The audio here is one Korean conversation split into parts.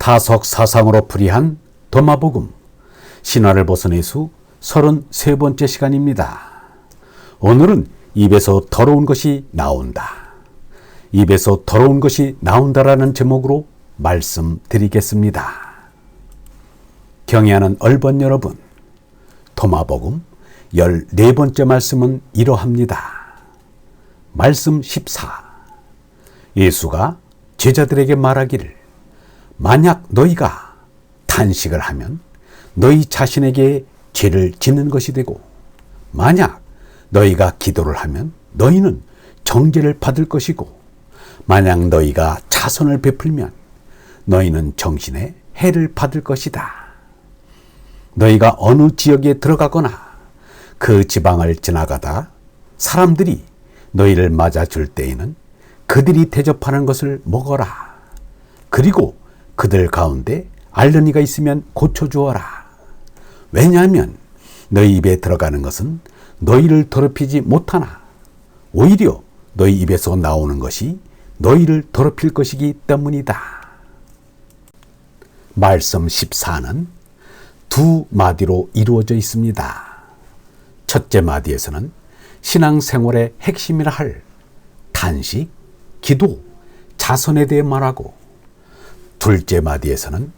사석 사상으로 풀이한 도마복음 신화를 벗어내수 33번째 시간입니다. 오늘은 입에서 더러운 것이 나온다. 입에서 더러운 것이 나온다라는 제목으로 말씀드리겠습니다. 경애하는 얼번 여러분, 도마복음 14번째 말씀은 이러합니다. 말씀 14. 예수가 제자들에게 말하기를 만약 너희가 탄식을 하면 너희 자신에게 죄를 짓는 것이 되고 만약 너희가 기도를 하면 너희는 정죄를 받을 것이고 만약 너희가 자선을 베풀면 너희는 정신에 해를 받을 것이다. 너희가 어느 지역에 들어가거나 그 지방을 지나가다 사람들이 너희를 맞아줄 때에는 그들이 대접하는 것을 먹어라. 그리고 그들 가운데 앓는 이가 있으면 고쳐주어라. 왜냐하면 너희 입에 들어가는 것은 너희를 더럽히지 못하나 오히려 너희 입에서 나오는 것이 너희를 더럽힐 것이기 때문이다. 말씀 14는 두 마디로 이루어져 있습니다. 첫째 마디에서는 신앙생활의 핵심이라 할 단식, 기도, 자선에 대해 말하고 둘째 마디에서는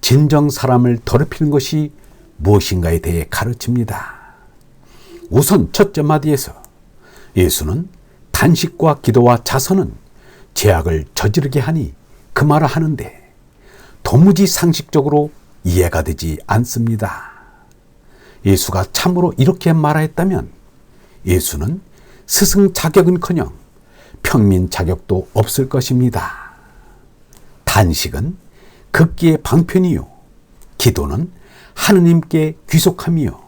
진정 사람을 더럽히는 것이 무엇인가에 대해 가르칩니다. 우선 첫째 마디에서 예수는 단식과 기도와 자선은 죄악을 저지르게 하니 그 말을 하는데 도무지 상식적으로 이해가 되지 않습니다. 예수가 참으로 이렇게 말하였다면 예수는 스승 자격은커녕 평민 자격도 없을 것입니다. 단식은 극기의 방편이요 기도는 하느님께 귀속함이요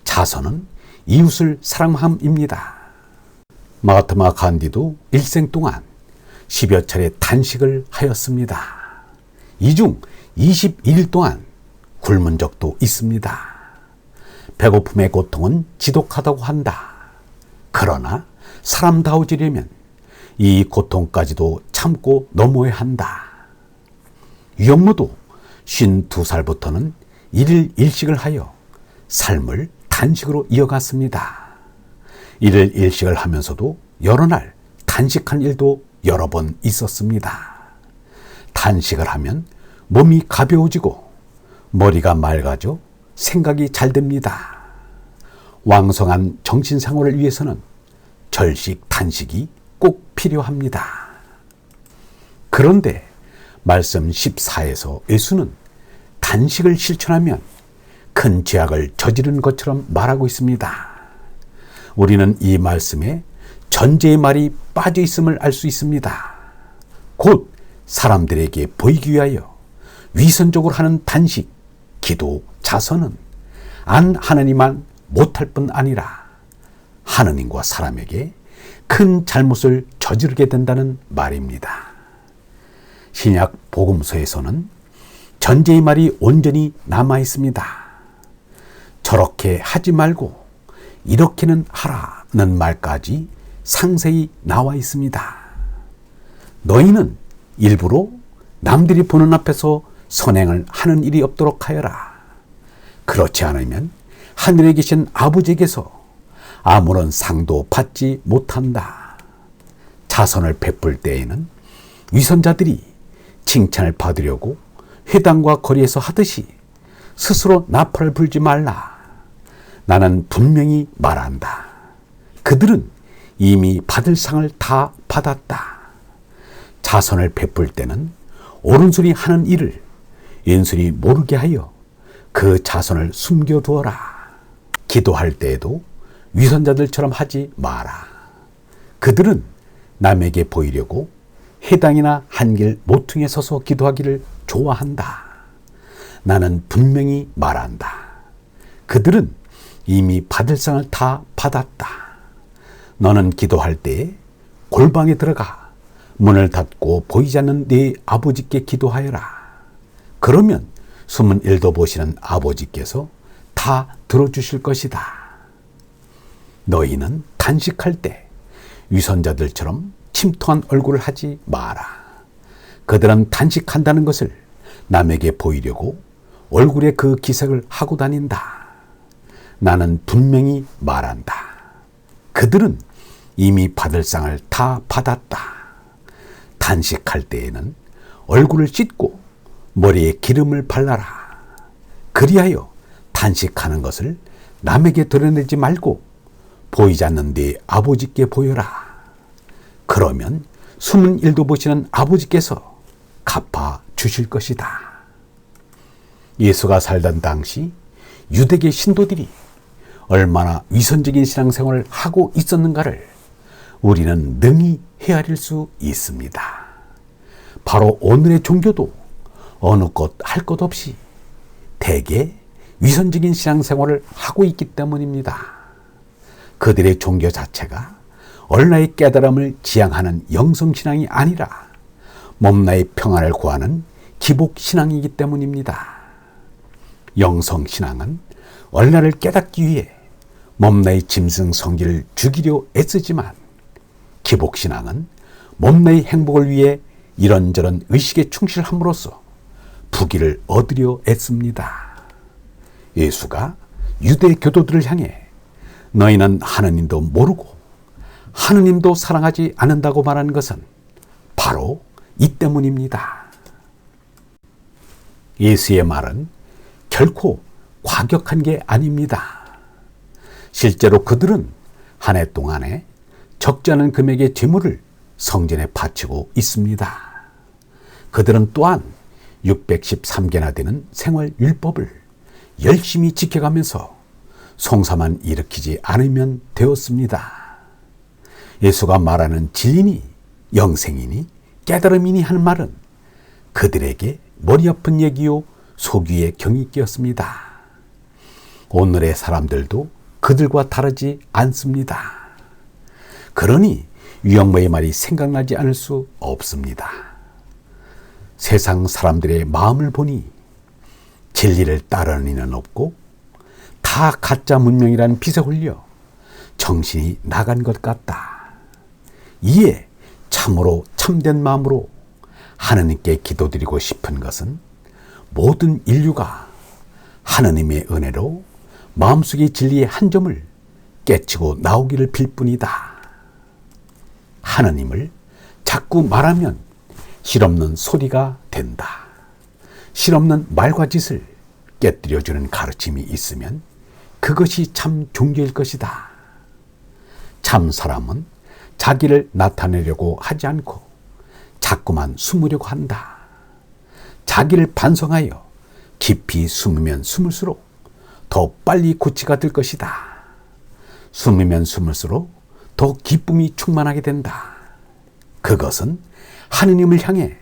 자선은 이웃을 사랑함입니다. 마하트마 간디도 일생 동안 10여 차례 단식을 하였습니다. 이 중 21일 동안 굶은 적도 있습니다. 배고픔의 고통은 지독하다고 한다. 그러나 사람다워지려면 이 고통까지도 참고 넘어야 한다. 유영무도 52살부터는 1일 1식을 하여 삶을 단식으로 이어갔습니다. 1일 1식을 하면서도 여러 날 단식한 일도 여러 번 있었습니다. 단식을 하면 몸이 가벼워지고 머리가 맑아져 생각이 잘 됩니다. 왕성한 정신생활을 위해서는 절식, 단식이 꼭 필요합니다. 그런데 말씀 14에서 예수는 단식을 실천하면 큰 죄악을 저지른 것처럼 말하고 있습니다. 우리는 이 말씀에 전제의 말이 빠져 있음을 알 수 있습니다. 곧 사람들에게 보이기 위하여 위선적으로 하는 단식, 기도, 자선은 안 하느님만 못할 뿐 아니라 하느님과 사람에게 큰 잘못을 저지르게 된다는 말입니다. 신약 복음서에서는 전제의 말이 온전히 남아 있습니다. 저렇게 하지 말고 이렇게는 하라는 말까지 상세히 나와 있습니다. 너희는 일부러 남들이 보는 앞에서 선행을 하는 일이 없도록 하여라. 그렇지 않으면 하늘에 계신 아버지에게서 아무런 상도 받지 못한다. 자선을 베풀 때에는 위선자들이 칭찬을 받으려고 회당과 거리에서 하듯이 스스로 나팔을 불지 말라. 나는 분명히 말한다. 그들은 이미 받을 상을 다 받았다. 자선을 베풀 때는 오른손이 하는 일을 왼손이 모르게 하여 그 자선을 숨겨두어라. 기도할 때에도 위선자들처럼 하지 마라. 그들은 남에게 보이려고 회당이나 한길 모퉁이에 서서 기도하기를 좋아한다. 나는 분명히 말한다. 그들은 이미 받을 상을 다 받았다. 너는 기도할 때에 골방에 들어가 문을 닫고 보이지 않는 네 아버지께 기도하여라. 그러면 숨은 일도 보시는 아버지께서 다 들어주실 것이다. 너희는 단식할 때 위선자들처럼 침통한 얼굴을 하지 마라. 그들은 단식한다는 것을 남에게 보이려고 얼굴에 그 기색을 하고 다닌다. 나는 분명히 말한다. 그들은 이미 받을 상을 다 받았다. 단식할 때에는 얼굴을 씻고 머리에 기름을 발라라. 그리하여 단식하는 것을 남에게 드러내지 말고 보이지 않는 네 아버지께 보여라. 그러면 숨은 일도 보시는 아버지께서 갚아 주실 것이다. 예수가 살던 당시 유대계 신도들이 얼마나 위선적인 신앙생활을 하고 있었는가를 우리는 능히 헤아릴 수 있습니다. 바로 오늘의 종교도 어느 것 할 것 없이 대개 위선적인 신앙생활을 하고 있기 때문입니다. 그들의 종교 자체가 얼라의 깨달음을 지향하는 영성신앙이 아니라 몸나의 평안을 구하는 기복신앙이기 때문입니다. 영성신앙은 얼라를 깨닫기 위해 몸나의 짐승성질을 죽이려 애쓰지만 기복신앙은 몸나의 행복을 위해 이런저런 의식에 충실함으로써 부귀를 얻으려 애씁니다. 예수가 유대 교도들을 향해 너희는 하느님도 모르고 하느님도 사랑하지 않는다고 말한 것은 바로 이 때문입니다. 예수의 말은 결코 과격한 게 아닙니다. 실제로 그들은 한 해 동안에 적지 않은 금액의 제물을 성전에 바치고 있습니다. 그들은 또한 613개나 되는 생활율법을 열심히 지켜가면서 송사만 일으키지 않으면 되었습니다. 예수가 말하는 진리니 영생이니 깨달음이니 하는 말은 그들에게 머리 아픈 얘기요 소귀의 경이 끼었습니다. 오늘의 사람들도 그들과 다르지 않습니다. 그러니 유영모의 말이 생각나지 않을 수 없습니다. 세상 사람들의 마음을 보니 진리를 따르는 이는 없고 다 가짜 문명이라는 빛에 홀려 정신이 나간 것 같다. 이에 참으로 참된 마음으로 하느님께 기도드리고 싶은 것은 모든 인류가 하느님의 은혜로 마음속의 진리의 한 점을 깨치고 나오기를 빌 뿐이다. 하느님을 자꾸 말하면 실없는 소리가 된다. 실없는 말과 짓을 깨뜨려주는 가르침이 있으면 그것이 참 종교일 것이다. 참 사람은 자기를 나타내려고 하지 않고 자꾸만 숨으려고 한다. 자기를 반성하여 깊이 숨으면 숨을수록 더 빨리 고치가 될 것이다. 숨으면 숨을수록 더 기쁨이 충만하게 된다. 그것은 하느님을 향해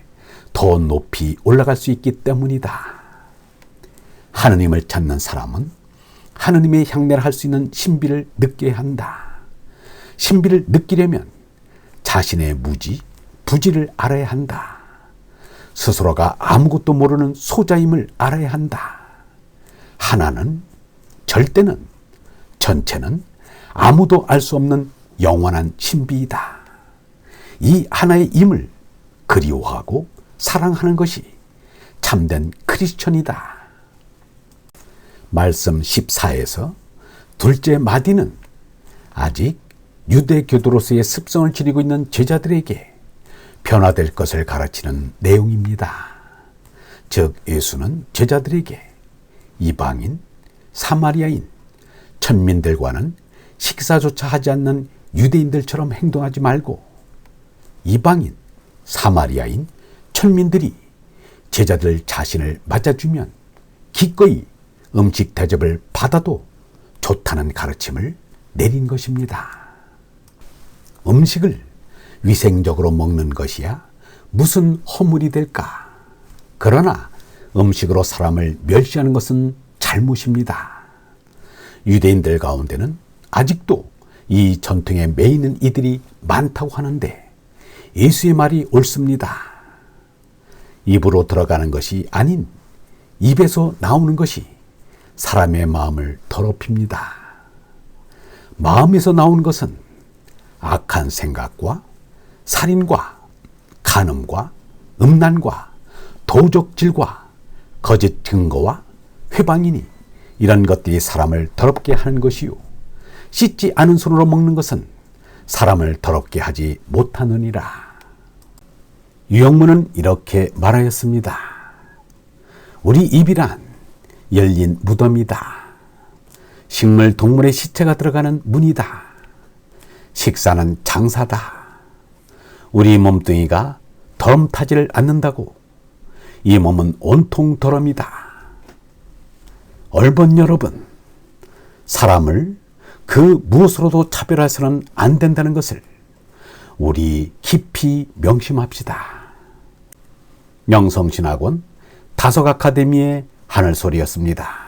더 높이 올라갈 수 있기 때문이다. 하느님을 찾는 사람은 하느님의 향내를 할 수 있는 신비를 느껴야 한다. 신비를 느끼려면 자신의 무지, 부지를 알아야 한다. 스스로가 아무것도 모르는 소자임을 알아야 한다. 하나는, 절대는, 전체는 아무도 알 수 없는 영원한 신비이다. 이 하나의 임을 그리워하고 사랑하는 것이 참된 크리스천이다. 말씀 14에서 둘째 마디는 아직 유대 교도로서의 습성을 지니고 있는 제자들에게 변화될 것을 가르치는 내용입니다. 즉 예수는 제자들에게 이방인, 사마리아인, 천민들과는 식사조차 하지 않는 유대인들처럼 행동하지 말고 이방인, 사마리아인, 천민들이 제자들 자신을 맞아주면 기꺼이 음식 대접을 받아도 좋다는 가르침을 내린 것입니다. 음식을 위생적으로 먹는 것이야 무슨 허물이 될까? 그러나 음식으로 사람을 멸시하는 것은 잘못입니다. 유대인들 가운데는 아직도 이 전통에 매이는 이들이 많다고 하는데 예수의 말이 옳습니다. 입으로 들어가는 것이 아닌 입에서 나오는 것이 사람의 마음을 더럽힙니다. 마음에서 나오는 것은 악한 생각과 살인과 간음과 음란과 도적질과 거짓 증거와 회방이니 이런 것들이 사람을 더럽게 하는 것이요 씻지 않은 손으로 먹는 것은 사람을 더럽게 하지 못하느니라. 유영문은 이렇게 말하였습니다. 우리 입이란 열린 무덤이다. 식물 동물의 시체가 들어가는 문이다. 식사는 장사다. 우리 몸뚱이가 더럼 타지를 않는다고 이 몸은 온통 더럼이다. 얼번 여러분, 사람을 그 무엇으로도 차별해서는 안 된다는 것을 우리 깊이 명심합시다. 명성신학원 다속 아카데미의 하늘소리였습니다.